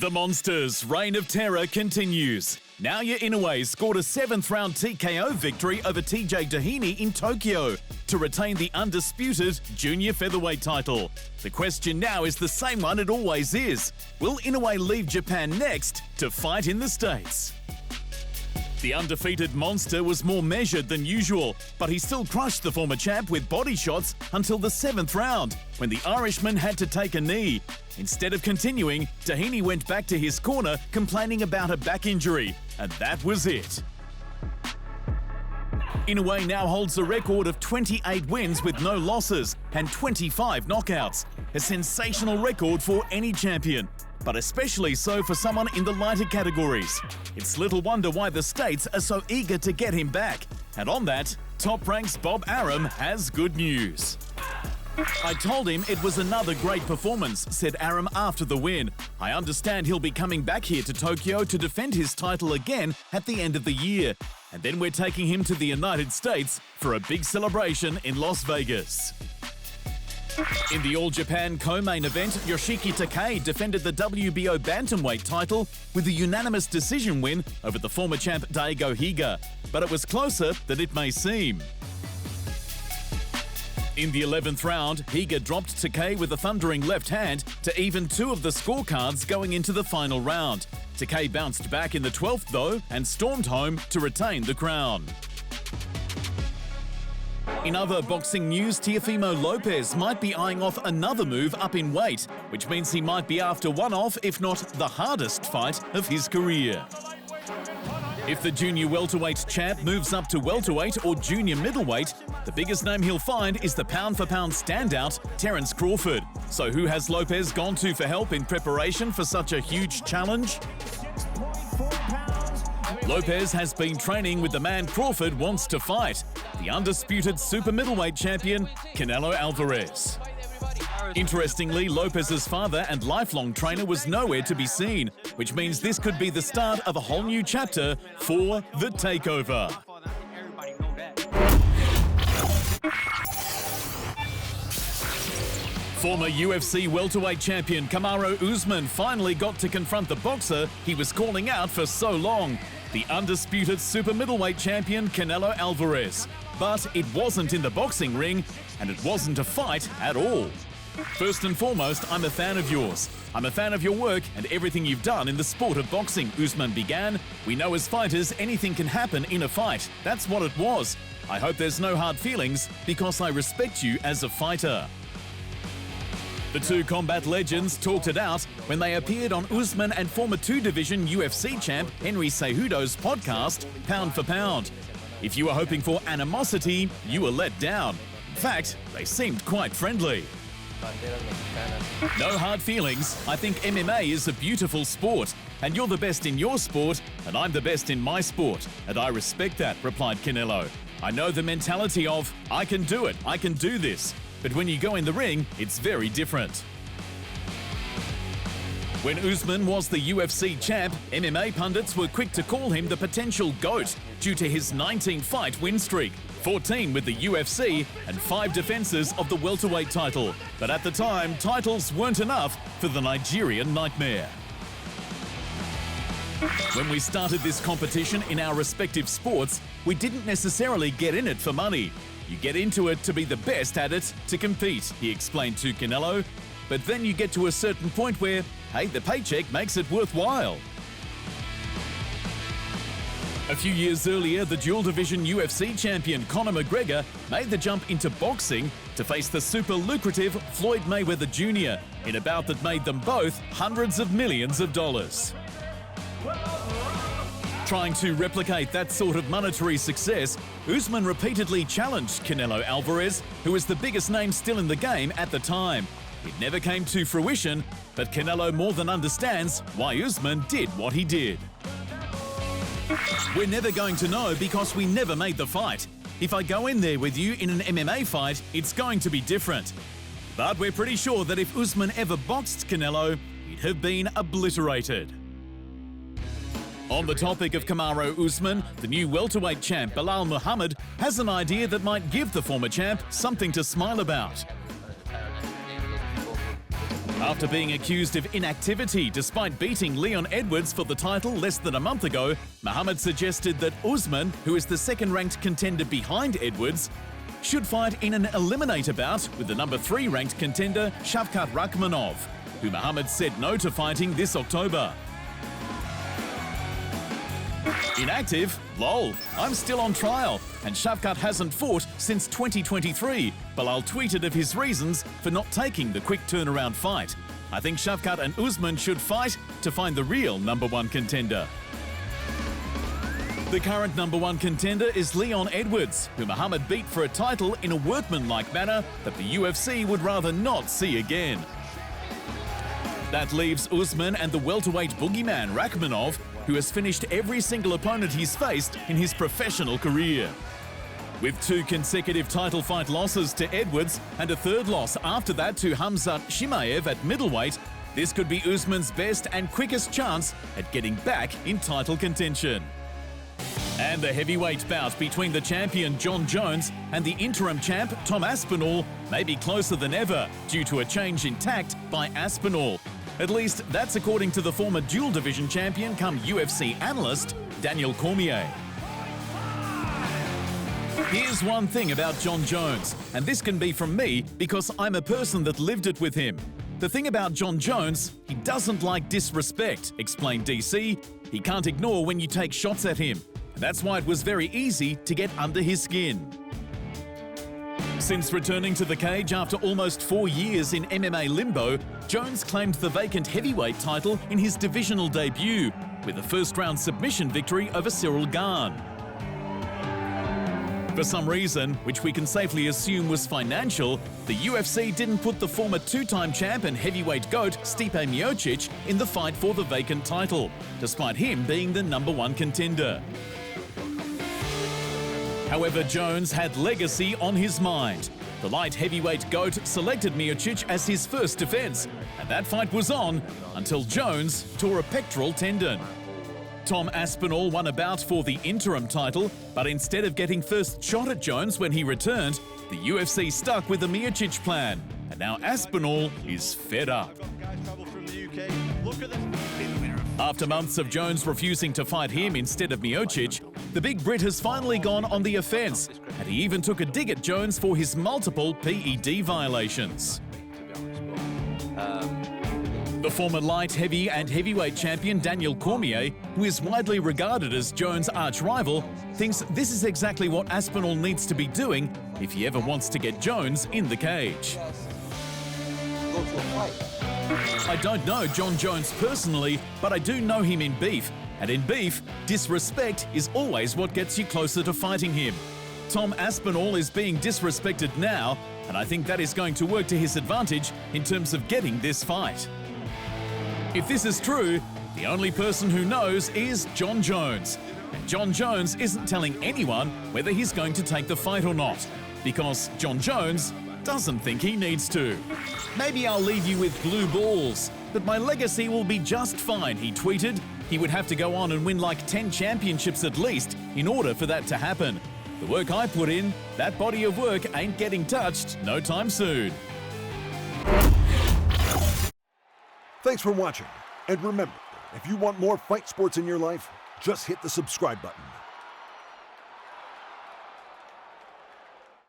The Monster's reign of terror continues. Naoya Inoue scored a 7th-round TKO victory over TJ Doheny in Tokyo to retain the undisputed junior featherweight title. The question now is the same one it always is. Will Inoue leave Japan next to fight in the States? The undefeated Monster was more measured than usual, but he still crushed the former champ with body shots until the 7th round, when the Irishman had to take a knee. Instead of continuing, Doheny went back to his corner complaining about a back injury, and that was it. Inoue now holds a record of 28 wins with no losses and 25 knockouts, a sensational record for any champion, but especially so for someone in the lighter categories. It's little wonder why the States are so eager to get him back. And on that, Top Rank's Bob Arum has good news. "I told him it was another great performance," said Arum after the win. "I understand he'll be coming back here to Tokyo to defend his title again at the end of the year. And then we're taking him to the United States for a big celebration in Las Vegas." In the All Japan co-main event, Yoshiki Takei defended the WBO bantamweight title with a unanimous decision win over the former champ Daigo Higa, but it was closer than it may seem. In the 11th round, Higa dropped Takei with a thundering left hand to even two of the scorecards going into the final round. Takei bounced back in the 12th though and stormed home to retain the crown. In other boxing news, Teofimo Lopez might be eyeing off another move up in weight, which means he might be after one of, if not the hardest fight of his career. If the junior welterweight champ moves up to welterweight or junior middleweight, the biggest name he'll find is the pound-for-pound standout, Terence Crawford. So who has Lopez gone to for help in preparation for such a huge challenge? Lopez has been training with the man Crawford wants to fight, the undisputed super middleweight champion, Canelo Alvarez. Interestingly, Lopez's father and lifelong trainer was nowhere to be seen, which means this could be the start of a whole new chapter for The Takeover. Former UFC welterweight champion Kamaru Usman finally got to confront the boxer he was calling out for so long, the undisputed super middleweight champion Canelo Alvarez. But it wasn't in the boxing ring, and it wasn't a fight at all. First and foremost, I'm a fan of yours. I'm a fan of your work and everything you've done in the sport of boxing, Usman began. We know as fighters, anything can happen in a fight. That's what it was. I hope there's no hard feelings because I respect you as a fighter. The two combat legends talked it out when they appeared on Usman and former two-division UFC champ Henry Cejudo's podcast, Pound for Pound. If you were hoping for animosity, you were let down. In fact, they seemed quite friendly. No hard feelings. I think MMA is a beautiful sport, and you're the best in your sport, and I'm the best in my sport, and I respect that, replied Canelo. I know the mentality of, I can do it, I can do this. But when you go in the ring, it's very different. When Usman was the UFC champ, MMA pundits were quick to call him the potential GOAT due to his 19-fight win streak, 14 with the UFC and 5 defenses of the welterweight title. But at the time, titles weren't enough for the Nigerian nightmare. When we started this competition in our respective sports, we didn't necessarily get in it for money. You get into it to be the best at it, to compete, he explained to Canelo. But then you get to a certain point where, hey, the paycheck makes it worthwhile. A few years earlier, the dual-division UFC champion Conor McGregor made the jump into boxing to face the super lucrative Floyd Mayweather Jr. in a bout that made them both hundreds of millions of dollars. Trying to replicate that sort of monetary success, Usman repeatedly challenged Canelo Alvarez, who was the biggest name still in the game at the time. It never came to fruition, but Canelo more than understands why Usman did what he did. We're never going to know because we never made the fight. If I go in there with you in an MMA fight, it's going to be different. But we're pretty sure that if Usman ever boxed Canelo, he'd have been obliterated. On the topic of Kamaru Usman, the new welterweight champ Belal Muhammad has an idea that might give the former champ something to smile about. After being accused of inactivity despite beating Leon Edwards for the title less than a month ago, Muhammad suggested that Usman, who is the second-ranked contender behind Edwards, should fight in an eliminator bout with the number 3 ranked contender Shavkat Rakhmonov, who Muhammad said no to fighting this October. Inactive? Lol, I'm still on trial, and Shavkat hasn't fought since 2023. Belal tweeted of his reasons for not taking the quick turnaround fight. I think Shavkat and Usman should fight to find the real number 1 contender. The current number 1 contender is Leon Edwards, who Muhammad beat for a title in a workmanlike manner that the UFC would rather not see again. That leaves Usman and the welterweight boogeyman Rakhmonov, who has finished every single opponent he's faced in his professional career. With 2 consecutive title fight losses to Edwards and a 3rd loss after that to Khamzat Chimaev at middleweight, this could be Usman's best and quickest chance at getting back in title contention. And the heavyweight bout between the champion Jon Jones and the interim champ Tom Aspinall may be closer than ever due to a change in tact by Aspinall. At least that's according to the former dual division champion come UFC analyst Daniel Cormier. Here's one thing about Jon Jones, and this can be from me because I'm a person that lived it with him. The thing about Jon Jones, he doesn't like disrespect, explained DC. He can't ignore when you take shots at him. And that's why it was very easy to get under his skin. Since returning to the cage after almost 4 years in MMA limbo, Jones claimed the vacant heavyweight title in his divisional debut with a first-round submission victory over Cyril Gane. For some reason, which we can safely assume was financial, the UFC didn't put the former 2-time champ and heavyweight GOAT Stipe Miocic in the fight for the vacant title, despite him being the number 1 contender. However, Jones had legacy on his mind. The light heavyweight GOAT selected Miocic as his first defense, and that fight was on until Jones tore a pectoral tendon. Tom Aspinall won a bout for the interim title, but instead of getting first shot at Jones when he returned, the UFC stuck with the Miocic plan, and now Aspinall is fed up. After months of Jones refusing to fight him instead of Miocic, the big Brit has finally gone on the offense, and he even took a dig at Jones for his multiple PED violations. The former light, heavy and heavyweight champion Daniel Cormier, who is widely regarded as Jones' arch-rival, thinks this is exactly what Aspinall needs to be doing if he ever wants to get Jones in the cage. I don't know Jon Jones personally, but I do know him in beef. And in beef, disrespect is always what gets you closer to fighting him. Tom Aspinall is being disrespected now, and I think that is going to work to his advantage in terms of getting this fight. If this is true, the only person who knows is Jon Jones. And Jon Jones isn't telling anyone whether he's going to take the fight or not, because Jon Jones doesn't think he needs to. Maybe I'll leave you with blue balls, but my legacy will be just fine, he tweeted. He would have to go on and win like 10 championships at least in order for that to happen. The work I put in, that body of work ain't getting touched no time soon. Thanks for watching. And remember, if you want more fight sports in your life, just hit the subscribe button.